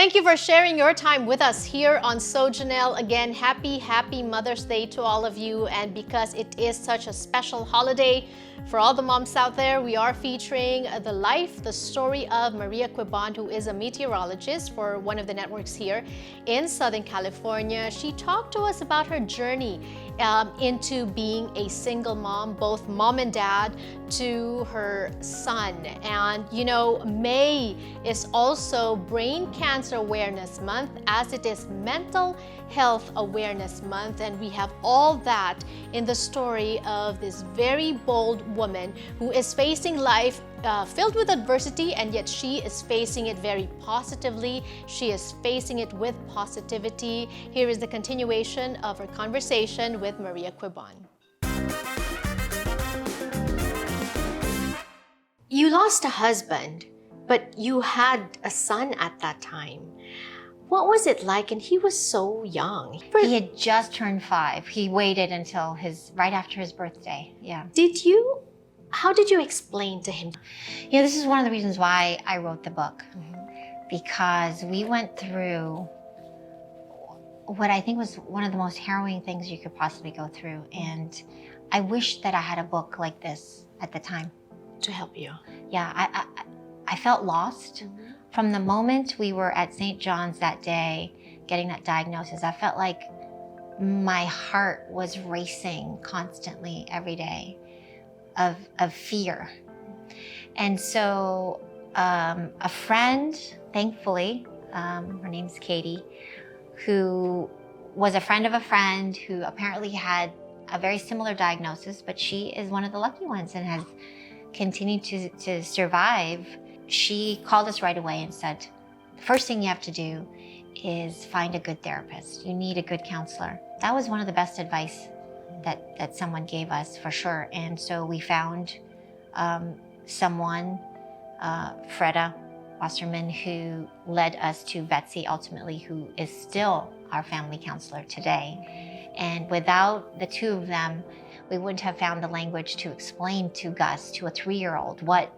Thank you for sharing your time with us here on Sojanelle. Again, happy Mother's Day to all of you. And because it is such a special holiday for all the moms out there, we are featuring the story of Maria Quiban, who is a meteorologist for one of the networks here in Southern California. She talked to us about her journey into being a single mom, both mom and dad to her son. And you know, May is also Brain Cancer Awareness Month, as it is Mental Health Awareness Month, and we have all that in the story of this very bold woman who is facing life filled with adversity, and yet she is facing it very positively. She is facing it with positivity. Here is the continuation of her conversation with Maria Quiban. You lost a husband, but you had a son at that time. What was it like? And he was so young. He had just turned 5. He waited until right after his birthday. Yeah. How did you explain to him? Yeah, this is one of the reasons why I wrote the book. Because we went through what I think was one of the most harrowing things you could possibly go through. And I wish that I had a book like this at the time. To help you. Yeah, I felt lost. From the moment we were at St. John's that day, getting that diagnosis, I felt like my heart was racing constantly every day of fear. And so a friend, thankfully, her name's Katie, who was a friend of a friend who apparently had a very similar diagnosis, but she is one of the lucky ones and has continued to survive. She called us right away and said, the first thing you have to do is find a good therapist. You need a good counselor. That was one of the best advice that someone gave us, for sure. And so we found someone, Freda Wasserman, who led us to Betsy, ultimately, who is still our family counselor today. And without the two of them, we wouldn't have found the language to explain to Gus, to a 3-year-old, what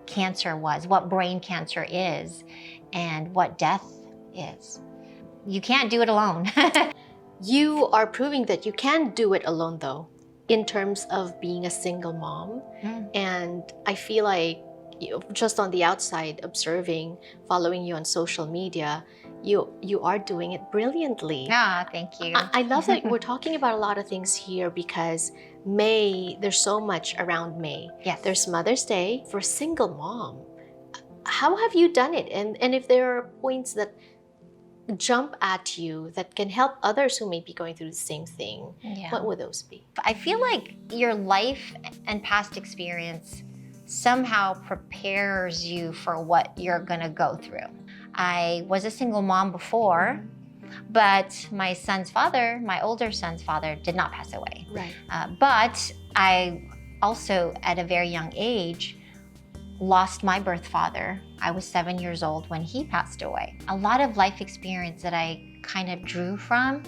cancer was, what brain cancer is, and what death is. You can't do it alone. You are proving that you can do it alone, though, in terms of being a single mom. And I feel like, just on the outside, observing, following you on social media, you are doing it brilliantly. Thank you. I love that we're talking about a lot of things here, because May, there's so much around May. Yes. There's Mother's Day for a single mom. How have you done it? And if there are points that jump at you that can help others who may be going through the same thing, what would those be? I feel like your life and past experience somehow prepares you for what you're gonna go through. I was a single mom before, but my son's father, my older son's father, did not pass away. Right. But I also, at a very young age, lost my birth father. I was 7 years old when he passed away. A lot of life experience that I kind of drew from.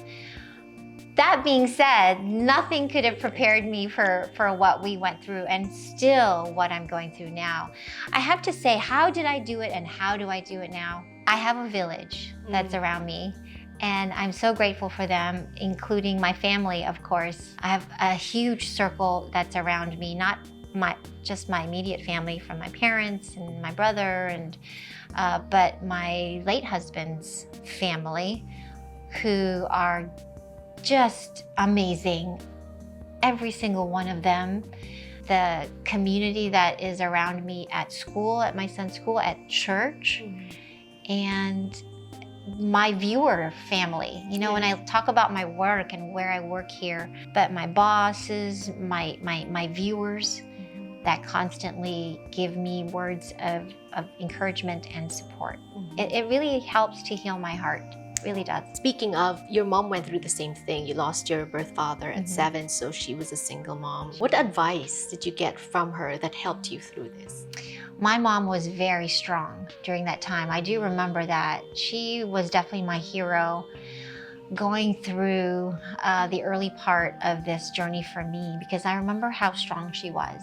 That being said, nothing could have prepared me for what we went through, and still what I'm going through now. I have to say, how did I do it and how do I do it now? I have a village that's around me, and I'm so grateful for them, including my family, of course. I have a huge circle that's around me, not just my immediate family from my parents and my brother, but my late husband's family, who are just amazing. Every single one of them. The community that is around me at school, at my son's school, at church, and my viewer family. You know, when I talk about my work and where I work here, but my bosses, my viewers that constantly give me words of encouragement and support. It really helps to heal my heart. Really does. Speaking of, your mom went through the same thing. You lost your birth father at 7, so she was a single mom. What advice did you get from her that helped you through this? My mom was very strong during that time. I do remember that. She was definitely my hero going through the early part of this journey for me, because I remember how strong she was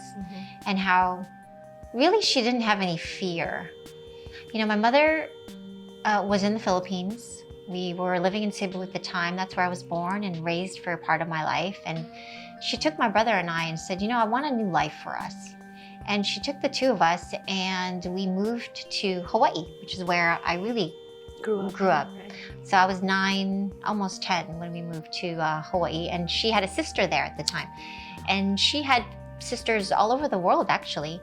and how really she didn't have any fear. You know, my mother Was in the Philippines. We were living in Cebu at the time. That's where I was born and raised for a part of my life. And she took my brother and I and said, I want a new life for us. And she took the two of us and we moved to Hawaii, which is where I really grew up. Right. So I was 9, almost 10 when we moved to Hawaii, and she had a sister there at the time. And she had sisters all over the world, actually.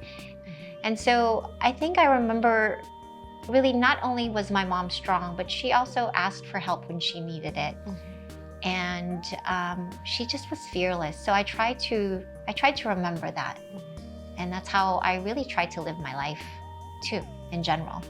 And so I think I remember really not only was my mom strong, but she also asked for help when she needed it. And she just was fearless. So I tried to remember that. And that's how I really tried to live my life too, in general,